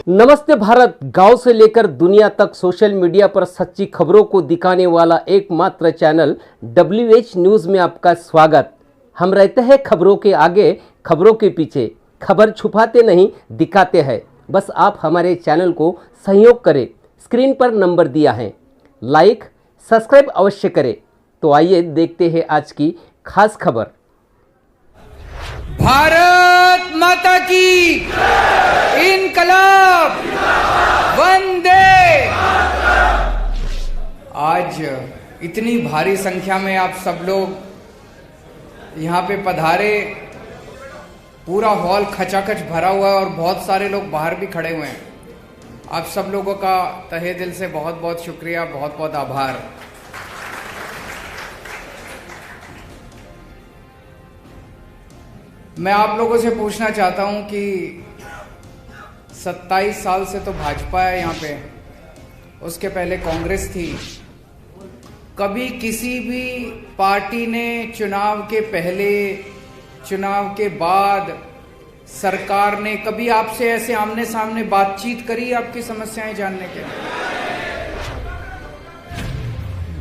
नमस्ते भारत। गांव से लेकर दुनिया तक सोशल मीडिया पर सच्ची खबरों को दिखाने वाला एकमात्र चैनल WH न्यूज़ में आपका स्वागत। हम रहते हैं खबरों के आगे, खबरों के पीछे। खबर छुपाते नहीं, दिखाते हैं। बस आप हमारे चैनल को सहयोग करें। स्क्रीन पर नंबर दिया है, लाइक सब्सक्राइब अवश्य करें। तो आइए देखते हैं आज की खास खबर। भारत माता की इनकलाब वंदे। आज इतनी भारी संख्या में आप सब लोग यहाँ पे पधारे। पूरा हॉल खचाखच भरा हुआ है और बहुत सारे लोग बाहर भी खड़े हुए हैं। आप सब लोगों का तहे दिल से बहुत बहुत शुक्रिया, बहुत बहुत आभार। मैं आप लोगों से पूछना चाहता हूं कि 27 साल से तो भाजपा है यहाँ पे, उसके पहले कांग्रेस थी। कभी किसी भी पार्टी ने चुनाव के पहले, चुनाव के बाद, सरकार ने कभी आपसे ऐसे आमने सामने बातचीत करी आपकी समस्याएं जानने के?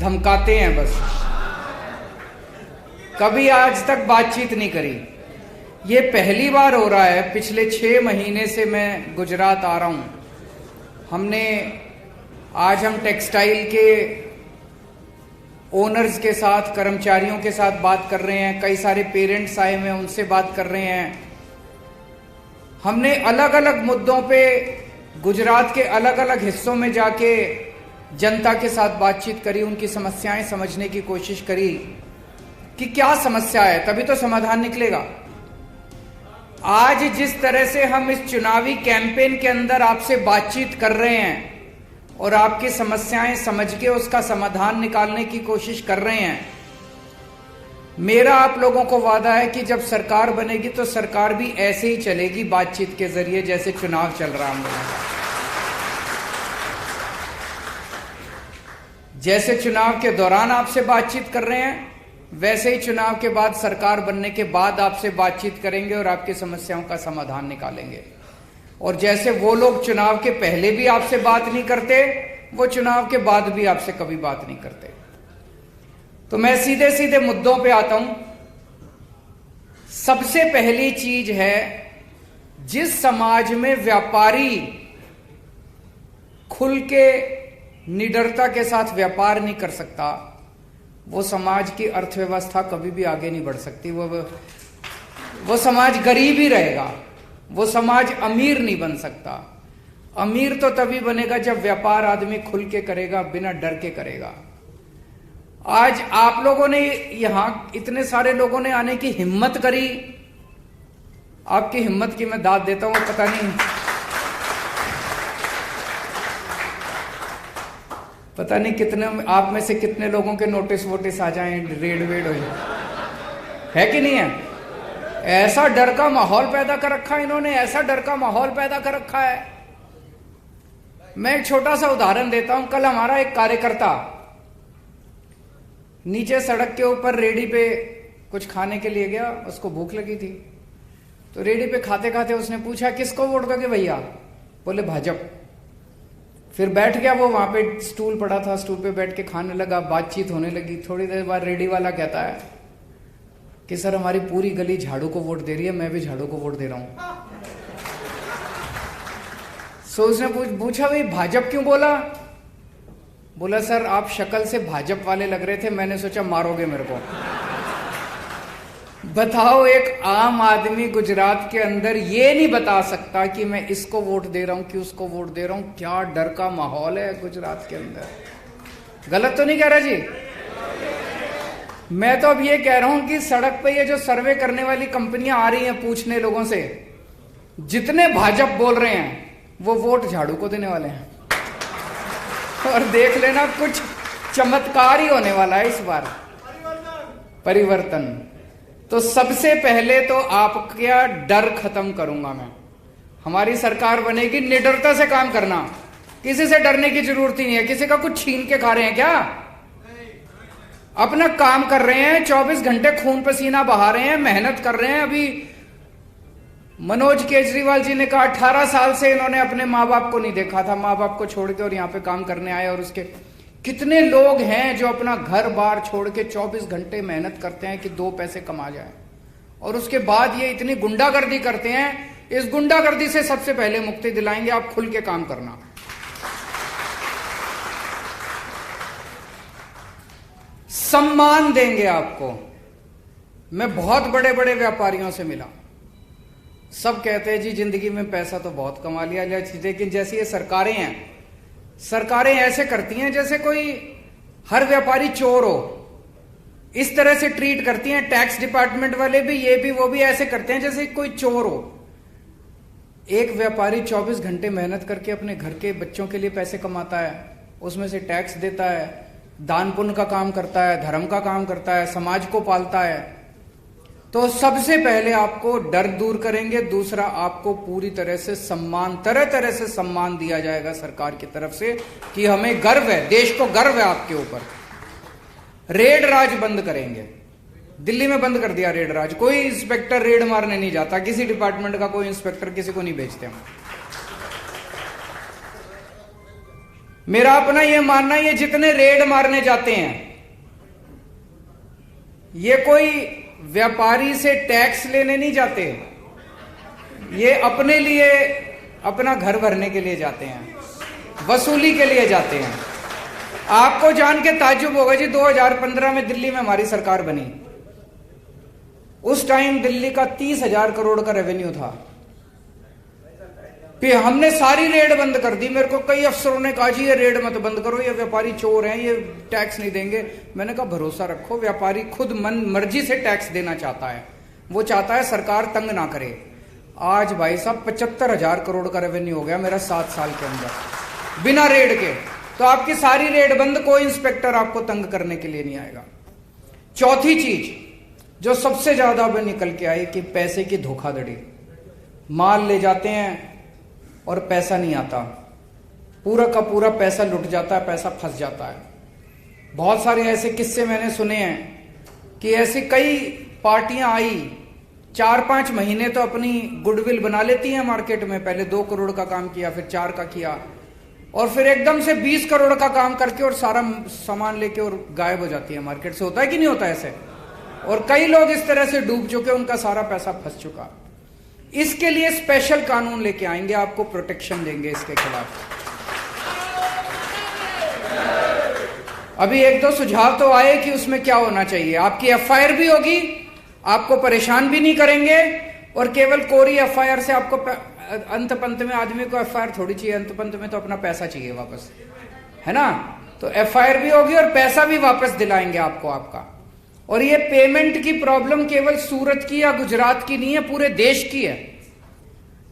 धमकाते हैं बस, कभी आज तक बातचीत नहीं करी। ये पहली बार हो रहा है। पिछले 6 महीने से मैं गुजरात आ रहा हूं। आज हम टेक्सटाइल के ओनर्स के साथ, कर्मचारियों के साथ बात कर रहे हैं। कई सारे पेरेंट्स आए हुए हैं, उनसे बात कर रहे हैं। हमने अलग अलग मुद्दों पे गुजरात के अलग अलग हिस्सों में जाके जनता के साथ बातचीत करी, उनकी समस्याएं समझने की कोशिश करी कि क्या समस्या है, तभी तो समाधान निकलेगा। आज जिस तरह से हम इस चुनावी कैंपेन के अंदर आपसे बातचीत कर रहे हैं और आपकी समस्याएं समझ के उसका समाधान निकालने की कोशिश कर रहे हैं, मेरा आप लोगों को वादा है कि जब सरकार बनेगी तो सरकार भी ऐसे ही चलेगी, बातचीत के जरिए, जैसे चुनाव चल रहा हम लोगों का। जैसे चुनाव के दौरान आपसे बातचीत कर रहे हैं, वैसे ही चुनाव के बाद, सरकार बनने के बाद आपसे बातचीत करेंगे और आपकी समस्याओं का समाधान निकालेंगे। और जैसे वो लोग चुनाव के पहले भी आपसे बात नहीं करते, वो चुनाव के बाद भी आपसे कभी बात नहीं करते। तो मैं सीधे सीधे मुद्दों पे आता हूं। सबसे पहली चीज है, जिस समाज में व्यापारी खुल के निडरता के साथ व्यापार नहीं कर सकता, वो समाज की अर्थव्यवस्था कभी भी आगे नहीं बढ़ सकती। वो समाज गरीब ही रहेगा, वो समाज अमीर नहीं बन सकता। अमीर तो तभी बनेगा जब व्यापार आदमी खुल के करेगा, बिना डर के करेगा। आज आप लोगों ने यहां, इतने सारे लोगों ने आने की हिम्मत करी। आपकी हिम्मत की मैं दाद देता हूं। पता नहीं कितने आप में से कितने लोगों के नोटिस वोटिस आ जाएं, रेड वेड हो, है कि नहीं है? ऐसा डर का माहौल पैदा कर रखा है इन्होंने, ऐसा डर का माहौल पैदा कर रखा है। मैं एक छोटा सा उदाहरण देता हूं। कल हमारा एक कार्यकर्ता नीचे सड़क के ऊपर रेडी पे कुछ खाने के लिए गया, उसको भूख लगी थी। तो रेडी पे खाते खाते उसने पूछा, किसको वोट दोगे भैया? बोले भाजपा। फिर बैठ गया वो, वहां पे स्टूल पड़ा था, स्टूल पे बैठ के खाने लगा, बातचीत होने लगी। थोड़ी देर बाद रेडी वाला कहता है कि सर हमारी पूरी गली झाड़ू को वोट दे रही है, मैं भी झाड़ू को वोट दे रहा हूं। सो उसने पूछा, भाई भाजपा क्यों बोला? बोला सर आप शक्ल से भाजपा वाले लग रहे थे, मैंने सोचा मारोगे मेरे को। बताओ, एक आम आदमी गुजरात के अंदर ये नहीं बता सकता कि मैं इसको वोट दे रहा हूं कि उसको वोट दे रहा हूं। क्या डर का माहौल है गुजरात के अंदर। गलत तो नहीं कह रहा जी? मैं तो अब ये कह रहा हूं कि सड़क पे ये जो सर्वे करने वाली कंपनियां आ रही हैं पूछने लोगों से, जितने भाजपा बोल रहे हैं वो वोट झाड़ू को देने वाले हैं। और देख लेना, कुछ चमत्कार ही होने वाला है इस बार, परिवर्तन। तो सबसे पहले तो आपका डर खत्म करूंगा मैं। हमारी सरकार बनेगी, निडरता से काम करना, किसी से डरने की जरूरत ही नहीं है। किसी का कुछ छीन के खा रहे हैं क्या? अपना काम कर रहे हैं, 24 घंटे खून पसीना बहा रहे हैं, मेहनत कर रहे हैं। अभी मनोज केजरीवाल जी ने कहा 18 साल से इन्होंने अपने माँ बाप को नहीं देखा था, माँ बाप को छोड़ के और यहाँ पे काम करने आए। और उसके कितने लोग हैं जो अपना घर बार छोड़ के 24 घंटे मेहनत करते हैं कि 2 पैसे कमा जाए, और उसके बाद ये इतनी गुंडागर्दी करते हैं। इस गुंडागर्दी से सबसे पहले मुक्ति दिलाएंगे, आप खुल के काम करना। सम्मान देंगे आपको। मैं बहुत बड़े बड़े व्यापारियों से मिला, सब कहते हैं जी जिंदगी में पैसा तो बहुत कमा लिया, लेकिन जैसी ये सरकारें हैं, सरकारें ऐसे करती हैं जैसे कोई हर व्यापारी चोर हो, इस तरह से ट्रीट करती हैं। टैक्स डिपार्टमेंट वाले भी, ये भी, वो भी ऐसे करते हैं जैसे कोई चोर हो। एक व्यापारी 24 घंटे मेहनत करके अपने घर के बच्चों के लिए पैसे कमाता है, उसमें से टैक्स देता है, दान पुण्य का काम करता है, धर्म का काम करता है, समाज को पालता है। तो सबसे पहले आपको डर दूर करेंगे, दूसरा आपको पूरी तरह से सम्मान, तरह तरह से सम्मान दिया जाएगा सरकार की तरफ से कि हमें गर्व है, देश को गर्व है आपके ऊपर। रेड राज बंद करेंगे। दिल्ली में बंद कर दिया रेड राज, कोई इंस्पेक्टर रेड मारने नहीं जाता, किसी डिपार्टमेंट का कोई इंस्पेक्टर किसी को नहीं भेजते हम। मेरा अपना यह मानना, ये जितने रेड मारने जाते हैं, ये कोई व्यापारी से टैक्स लेने नहीं जाते, ये अपने लिए, अपना घर भरने के लिए जाते हैं, वसूली के लिए जाते हैं। आपको जान के ताज्जुब होगा जी, 2015 में दिल्ली में हमारी सरकार बनी, उस टाइम दिल्ली का 30,000 करोड़ का रेवेन्यू था। फिर हमने सारी रेड बंद कर दी। मेरे को कई अफसरों ने कहा जी ये रेड मत बंद करो, ये व्यापारी चोर हैं, ये टैक्स नहीं देंगे। मैंने कहा भरोसा रखो, व्यापारी खुद मन मर्जी से टैक्स देना चाहता है, वो चाहता है सरकार तंग ना करे। आज भाई साहब 75,000 करोड़ का रेवेन्यू हो गया मेरा 7 साल के अंदर बिना रेड के। तो आपकी सारी रेड बंद, कोई इंस्पेक्टर आपको तंग करने के लिए नहीं आएगा। चौथी चीज जो सबसे ज्यादा अब निकल के आई कि पैसे की धोखाधड़ी। माल ले जाते हैं और पैसा नहीं आता, पूरा का पूरा पैसा लुट जाता है, पैसा फंस जाता है। बहुत सारे ऐसे किस्से मैंने सुने हैं कि ऐसी कई पार्टियां आई, 4-5 महीने तो अपनी गुडविल बना लेती हैं मार्केट में, पहले 2 करोड़ का काम किया, फिर 4 का किया, और फिर एकदम से 20 करोड़ का काम करके और सारा सामान लेके और गायब हो जाती है मार्केट से। होता है कि नहीं होता ऐसे? और कई लोग इस तरह से डूब चुके, उनका सारा पैसा फंस चुका। इसके लिए स्पेशल कानून लेके आएंगे, आपको प्रोटेक्शन देंगे इसके खिलाफ। अभी 1-2 सुझाव तो आए कि उसमें क्या होना चाहिए। आपकी एफआईआर भी होगी, आपको परेशान भी नहीं करेंगे, और केवल कोरी एफआईआर से आपको अंत पंत में, आदमी को एफआईआर थोड़ी चाहिए, अंत पंत में तो अपना पैसा चाहिए वापस, है ना? तो एफआईआर भी होगी और पैसा भी वापस दिलाएंगे आपको आपका। और ये पेमेंट की प्रॉब्लम केवल सूरत की या गुजरात की नहीं है, पूरे देश की है।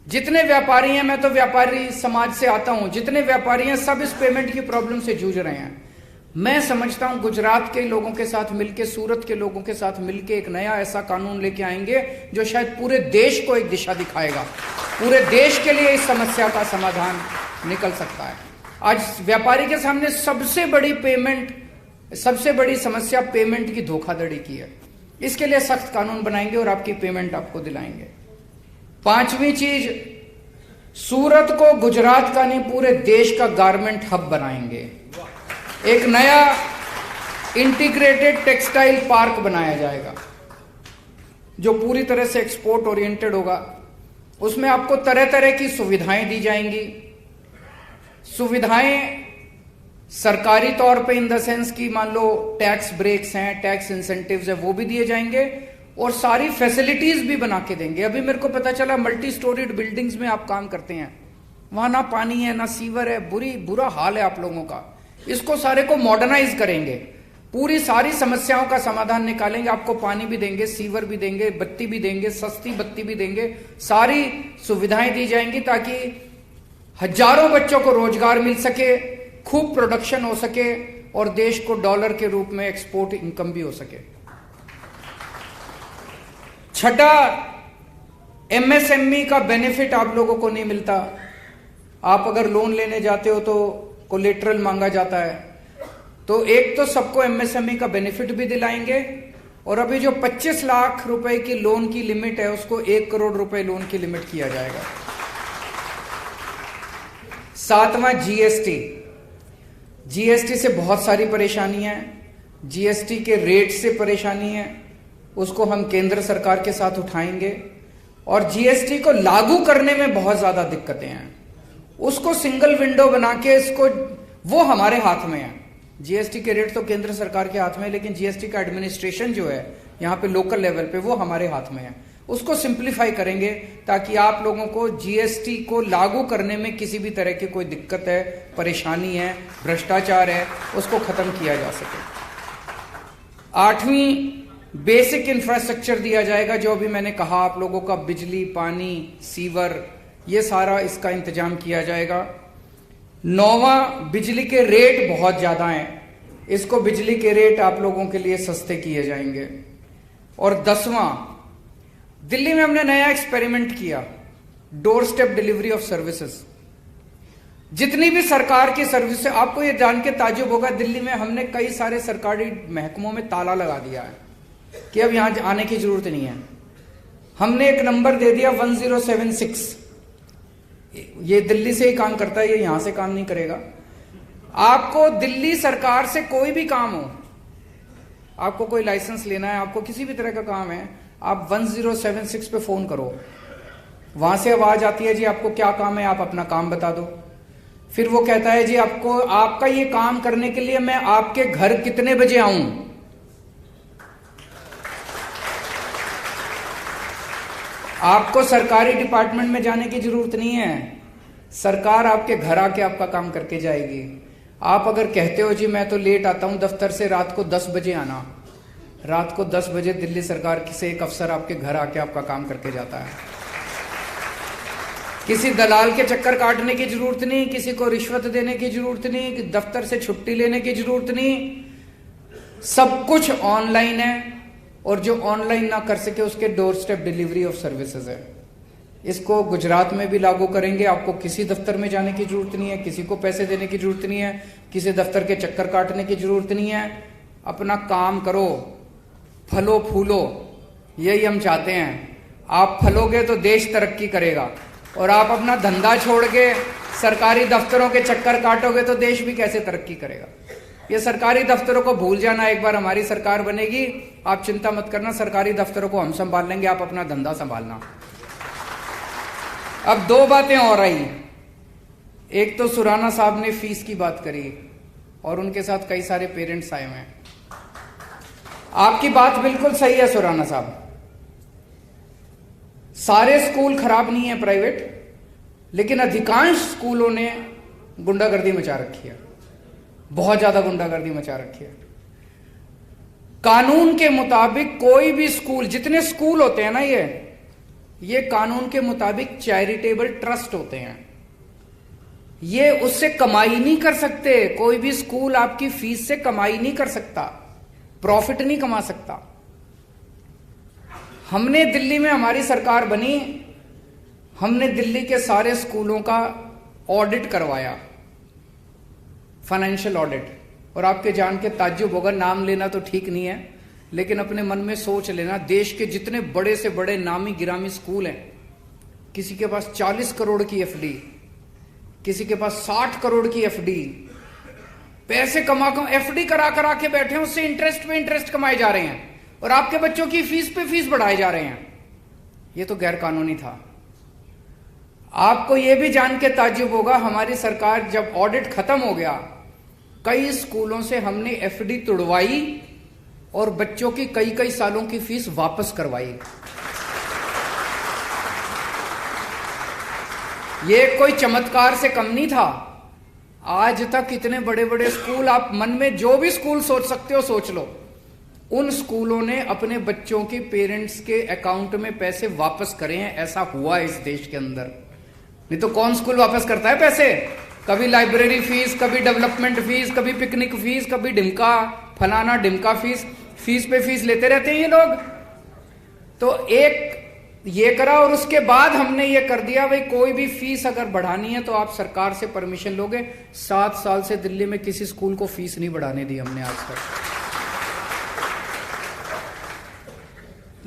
जितने व्यापारी हैं, मैं तो व्यापारी समाज से आता हूं, जितने व्यापारी हैं सब इस पेमेंट की प्रॉब्लम से जूझ रहे हैं। मैं समझता हूं गुजरात के लोगों के साथ मिलके, सूरत के लोगों के साथ मिलके एक नया ऐसा कानून लेके आएंगे जो शायद पूरे देश को एक दिशा दिखाएगा, पूरे देश के लिए इस समस्या का समाधान निकल सकता है। आज व्यापारी के सामने सबसे बड़ी समस्या पेमेंट की धोखाधड़ी की है। इसके लिए सख्त कानून बनाएंगे और आपकी पेमेंट आपको दिलाएंगे। 5वीं चीज, सूरत को गुजरात का नहीं पूरे देश का गारमेंट हब बनाएंगे। एक नया इंटीग्रेटेड टेक्सटाइल पार्क बनाया जाएगा जो पूरी तरह से एक्सपोर्ट ओरिएंटेड होगा। उसमें आपको तरह तरह की सुविधाएं दी जाएंगी। सुविधाएं सरकारी तौर पे इन द सेंस की, मान लो टैक्स ब्रेक्स हैं, टैक्स इंसेंटिव्स है, वो भी दिए जाएंगे, और सारी फैसिलिटीज भी बना के देंगे। अभी मेरे को पता चला मल्टी स्टोरीड बिल्डिंग्स में आप काम करते हैं, वहां ना पानी है ना सीवर है, बुरा हाल है आप लोगों का। इसको सारे को मॉडर्नाइज करेंगे, पूरी सारी समस्याओं का समाधान निकालेंगे। आपको पानी भी देंगे, सीवर भी देंगे, बत्ती भी देंगे, सस्ती बत्ती भी देंगे, सारी सुविधाएं दी जाएंगी ताकि हजारों बच्चों को रोजगार मिल सके, खूब प्रोडक्शन हो सके और देश को डॉलर के रूप में एक्सपोर्ट इनकम भी हो सके। छठा, एमएसएमई का बेनिफिट आप लोगों को नहीं मिलता। आप अगर लोन लेने जाते हो तो कोलेटरल मांगा जाता है। तो एक तो सबको एमएसएमई का बेनिफिट भी दिलाएंगे और अभी जो 25 लाख रुपए की लोन की लिमिट है उसको 1 करोड़ रुपए लोन की लिमिट किया जाएगा। 7वां जीएसटी से बहुत सारी परेशानियां हैं। जीएसटी के रेट से परेशानी है, उसको हम केंद्र सरकार के साथ उठाएंगे। और जीएसटी को लागू करने में बहुत ज्यादा दिक्कतें हैं, उसको सिंगल विंडो बना के इसको, वो हमारे हाथ में है। जीएसटी के रेट तो केंद्र सरकार के हाथ में है, लेकिन जीएसटी का एडमिनिस्ट्रेशन जो है यहाँ पे लोकल लेवल पे, वो हमारे हाथ में है। उसको सिंप्लीफाई करेंगे ताकि आप लोगों को जीएसटी को लागू करने में किसी भी तरह की कोई दिक्कत है, परेशानी है, भ्रष्टाचार है, उसको खत्म किया जा सके। 8वीं बेसिक इंफ्रास्ट्रक्चर दिया जाएगा, जो अभी मैंने कहा आप लोगों का बिजली, पानी, सीवर, ये सारा इसका इंतजाम किया जाएगा। 9वां बिजली के रेट बहुत ज्यादा हैं, इसको बिजली के रेट आप लोगों के लिए सस्ते किए जाएंगे। और 10वां, दिल्ली में हमने नया एक्सपेरिमेंट किया, door step delivery of services. जितनी भी सरकार की सर्विस है, आपको ये जान के ताज्जुब होगा, दिल्ली में हमने कई सारे सरकारी महकमों में ताला लगा दिया है कि अब यहां आने की जरूरत नहीं है। हमने एक नंबर दे दिया 1076, ये दिल्ली से ही काम करता है, ये यहां से काम नहीं करेगा। आपको दिल्ली सरकार से कोई भी काम हो, आपको कोई लाइसेंस लेना है, आपको किसी भी तरह का काम है, आप 1076 पे फोन करो, वहां से आवाज आती है, जी आपको क्या काम है, आप अपना काम बता दो। फिर वो कहता है, जी आपको, आपका ये काम करने के लिए मैं आपके घर कितने बजे आऊं। आपको सरकारी डिपार्टमेंट में जाने की जरूरत नहीं है, सरकार आपके घर आके आपका काम करके जाएगी। आप अगर कहते हो, जी मैं तो लेट आता हूं दफ्तर से, रात को 10 बजे आना, रात को 10 बजे दिल्ली सरकार से एक अफसर आपके घर आके आपका काम करके जाता है। किसी दलाल के चक्कर काटने की जरूरत नहीं, किसी को रिश्वत देने की जरूरत नहीं, दफ्तर से छुट्टी लेने की जरूरत नहीं, सब कुछ ऑनलाइन है। और जो ऑनलाइन ना कर सके उसके door step delivery of services है। इसको गुजरात में भी लागू करेंगे। आपको किसी दफ्तर में जाने की जरूरत नहीं है, किसी को पैसे देने की जरूरत नहीं है, किसी दफ्तर के चक्कर काटने की जरूरत नहीं है। अपना काम करो, फलो फूलो, यही हम चाहते हैं। आप फलोगे तो देश तरक्की करेगा, और आप अपना धंधा छोड़ के सरकारी दफ्तरों के चक्कर काटोगे तो देश भी कैसे तरक्की करेगा। ये सरकारी दफ्तरों को भूल जाना, एक बार हमारी सरकार बनेगी, आप चिंता मत करना, सरकारी दफ्तरों को हम संभाल लेंगे, आप अपना धंधा संभालना। अब 2 बातें और आई। एक तो सुराना साहब ने फीस की बात करी और उनके साथ कई सारे पेरेंट्स आए हुए हैं। आपकी बात बिल्कुल सही है सुराना साहब, सारे स्कूल खराब नहीं है प्राइवेट, लेकिन अधिकांश स्कूलों ने गुंडागर्दी मचा रखी है, बहुत ज्यादा गुंडागर्दी मचा रखी है। कानून के मुताबिक कोई भी स्कूल, जितने स्कूल होते हैं ना, ये कानून के मुताबिक चैरिटेबल ट्रस्ट होते हैं, ये उससे कमाई नहीं कर सकते। कोई भी स्कूल आपकी फीस से कमाई नहीं कर सकता, प्रॉफिट नहीं कमा सकता। हमने दिल्ली में, हमारी सरकार बनी, हमने दिल्ली के सारे स्कूलों का ऑडिट करवाया, फाइनेंशियल ऑडिट। और आपके जान के ताज्जुब होगा, नाम लेना तो ठीक नहीं है, लेकिन अपने मन में सोच लेना, देश के जितने बड़े से बड़े नामी गिरामी स्कूल हैं, किसी के पास 40 करोड़ की एफडी, किसी के पास 60 करोड़ की एफडी, पैसे कमा एफडी करा के बैठे हैं, उससे इंटरेस्ट पे इंटरेस्ट कमाए जा रहे हैं, और आपके बच्चों की फीस पे फीस बढ़ाए जा रहे हैं। ये तो गैर कानूनी था। आपको यह भी जान के ताज्जुब होगा, हमारी सरकार जब ऑडिट खत्म हो गया, कई स्कूलों से हमने एफडी तुड़वाई और बच्चों की कई सालों की फीस वापस करवाई। ये कोई चमत्कार से कम नहीं था। आज तक इतने बड़े बड़े स्कूल, आप मन में जो भी स्कूल सोच सकते हो सोच लो, उन स्कूलों ने अपने बच्चों के पेरेंट्स के अकाउंट में पैसे वापस करे हैं। ऐसा हुआ है इस देश के अंदर, नहीं तो कौन स्कूल वापस करता है पैसे। कभी लाइब्रेरी फीस, कभी डेवलपमेंट फीस, कभी पिकनिक फीस, कभी ढिमका फलाना ढिमका फीस पे फीस लेते रहते हैं ये लोग। तो एक ये करा, और उसके बाद हमने ये कर दिया, भाई कोई भी फीस अगर बढ़ानी है तो आप सरकार से परमिशन लोगे। 7 साल से दिल्ली में किसी स्कूल को फीस नहीं बढ़ाने दी हमने आज तक।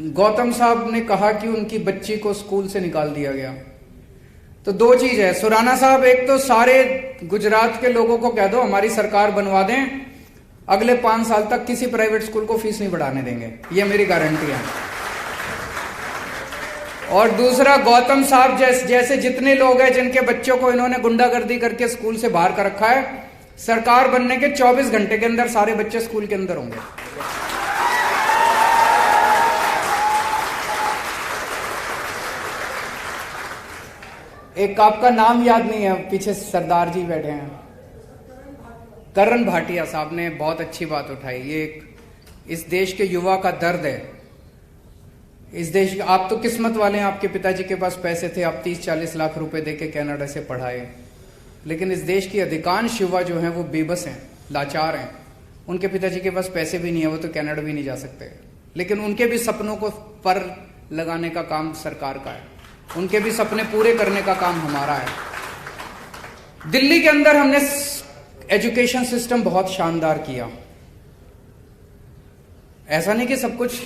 गौतम साहब ने कहा कि उनकी बच्ची को स्कूल से निकाल दिया गया। तो दो चीज है सुराना साहब, एक तो सारे गुजरात के लोगों को कह दो हमारी सरकार बनवा दें, अगले 5 साल तक किसी प्राइवेट स्कूल को फीस नहीं बढ़ाने देंगे, ये मेरी गारंटी है। और दूसरा, गौतम साहब जैसे जितने लोग हैं जिनके बच्चों को इन्होंने गुंडागर्दी करके स्कूल से बाहर कर रखा है, सरकार बनने के 24 घंटे के अंदर सारे बच्चे स्कूल के अंदर होंगे। एक आपका नाम याद नहीं है, पीछे सरदार जी बैठे हैं, करण भाटिया साहब ने बहुत अच्छी बात उठाई। ये इस देश के युवा का दर्द है। इस देश के, आप तो किस्मत वाले हैं, आपके पिताजी के पास पैसे थे, आप 30-40 लाख रुपए देके कनाडा से पढ़ाए। लेकिन इस देश की अधिकांश युवा जो हैं वो बेबस हैं, लाचार हैं। उनके पिताजी के पास पैसे भी नहीं है, वो तो कनाडा भी नहीं जा सकते। लेकिन उनके भी सपनों को पर लगाने का काम सरकार का है, उनके भी सपने पूरे करने का काम हमारा है। दिल्ली के अंदर हमने एजुकेशन सिस्टम बहुत शानदार किया। ऐसा नहीं कि सब कुछ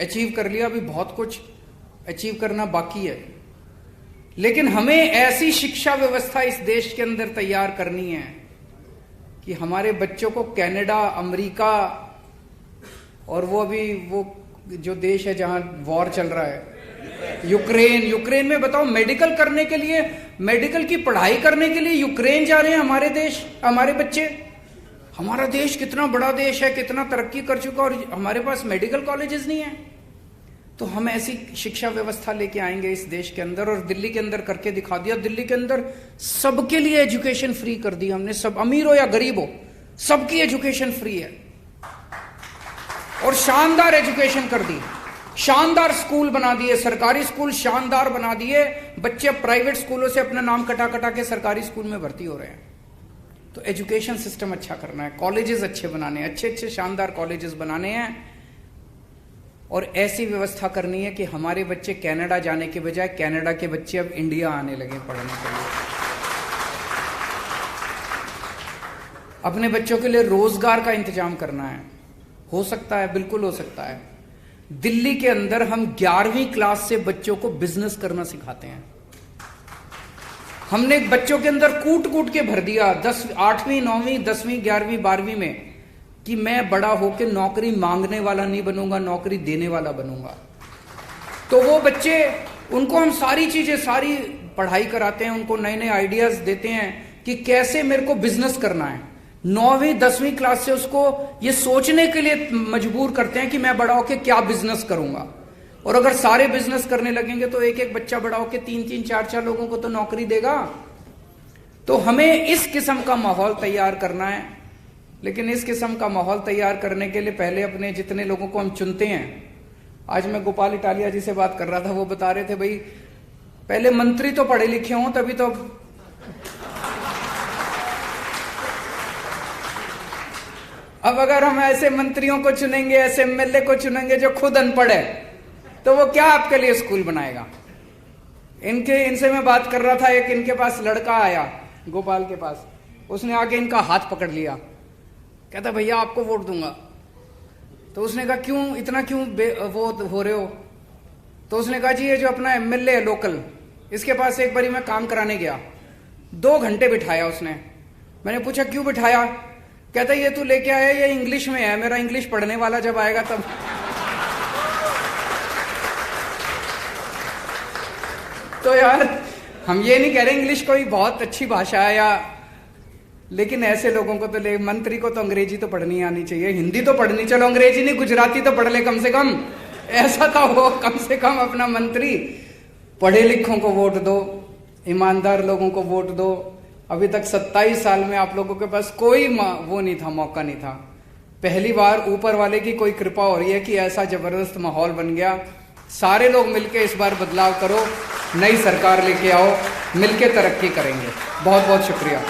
अचीव कर लिया, अभी बहुत कुछ अचीव करना बाकी है। लेकिन हमें ऐसी शिक्षा व्यवस्था इस देश के अंदर तैयार करनी है कि हमारे बच्चों को कनाडा, अमेरिका और वो अभी वो जो देश है जहां वॉर चल रहा है, यूक्रेन में बताओ, मेडिकल करने के लिए, मेडिकल की पढ़ाई करने के लिए यूक्रेन जा रहे हैं हमारे बच्चे। हमारा देश कितना बड़ा देश है, कितना तरक्की कर चुका, और हमारे पास मेडिकल कॉलेजेस नहीं है। तो हम ऐसी शिक्षा व्यवस्था लेके आएंगे इस देश के अंदर, और दिल्ली के अंदर करके दिखा दिया। दिल्ली के अंदर सबके लिए एजुकेशन फ्री कर दी हमने, सब अमीर हो या गरीब हो, सबकी एजुकेशन फ्री है। और शानदार एजुकेशन कर दी, शानदार स्कूल बना दिए, सरकारी स्कूल शानदार बना दिए। बच्चे प्राइवेट स्कूलों से अपना नाम कटा के सरकारी स्कूल में भर्ती हो रहे हैं। तो एजुकेशन सिस्टम अच्छा करना है, कॉलेजेस अच्छे बनाने हैं, अच्छे शानदार कॉलेजेस बनाने हैं, और ऐसी व्यवस्था करनी है कि हमारे बच्चे कनाडा जाने के बजाय कनाडा के बच्चे अब इंडिया आने लगे पढ़ने के लिए। अपने बच्चों के लिए रोजगार का इंतजाम करना है। हो सकता है, बिल्कुल हो सकता है। दिल्ली के अंदर हम 11वीं क्लास से बच्चों को बिजनेस करना सिखाते हैं। हमने बच्चों के अंदर कूट के भर दिया 8वीं 9वीं 10वीं 11वीं 12वीं में कि मैं बड़ा होकर नौकरी मांगने वाला नहीं बनूंगा, नौकरी देने वाला बनूंगा। तो वो बच्चे, उनको हम सारी चीजें, सारी पढ़ाई कराते हैं, उनको नए नए आइडियाज देते हैं कि कैसे मेरे को बिजनेस करना है। 9वीं 10वीं क्लास से उसको ये सोचने के लिए मजबूर करते हैं कि मैं बड़ा होकर क्या बिजनेस करूंगा। और अगर सारे बिजनेस करने लगेंगे तो एक एक बच्चा बड़ा होकर 3-3 4-4 लोगों को तो नौकरी देगा। तो हमें इस किस्म का माहौल तैयार करना है। लेकिन इस किस्म का माहौल तैयार करने के लिए पहले अपने जितने लोगों को हम चुनते हैं, आज मैं गोपाल इटालिया जी से बात कर रहा था, वो बता रहे थे भाई पहले मंत्री तो पढ़े लिखे हों तभी तो। अब अगर हम ऐसे मंत्रियों को चुनेंगे, ऐसे एमएलए को चुनेंगे जो खुद अनपढ़ है, तो वो क्या आपके लिए स्कूल बनाएगा। इनसे मैं बात कर रहा था, एक इनके पास लड़का आया गोपाल के पास, उसने आके इनका हाथ पकड़ लिया, कहता भैया आपको वोट दूंगा। तो उसने कहा क्यों, इतना क्यों वो हो रहे हो। तो उसने कहा जी ये जो अपना एमएलए है लोकल, इसके पास एक बारी मैं काम कराने गया, 2 घंटे बिठाया उसने। मैंने पूछा क्यों बिठाया, कहता ये तू लेके आया, ये इंग्लिश में है, मेरा इंग्लिश पढ़ने वाला जब आएगा तब। तो यार हम ये नहीं कह रहे इंग्लिश कोई बहुत अच्छी भाषा है या, लेकिन ऐसे लोगों को तो मंत्री को तो अंग्रेजी तो पढ़नी आनी चाहिए, हिंदी तो पढ़नी, चलो अंग्रेजी नहीं गुजराती तो पढ़ ले कम से कम, ऐसा तो हो कम से कम अपना मंत्री। पढ़े लिखों को वोट दो, ईमानदार लोगों को वोट दो। अभी तक 27 साल में आप लोगों के पास कोई वो नहीं था, मौका नहीं था। पहली बार ऊपर वाले की कोई कृपा हो रही है कि ऐसा जबरदस्त माहौल बन गया। सारे लोग मिलके इस बार बदलाव करो, नई सरकार लेके आओ, मिलके तरक्की करेंगे। बहुत बहुत शुक्रिया।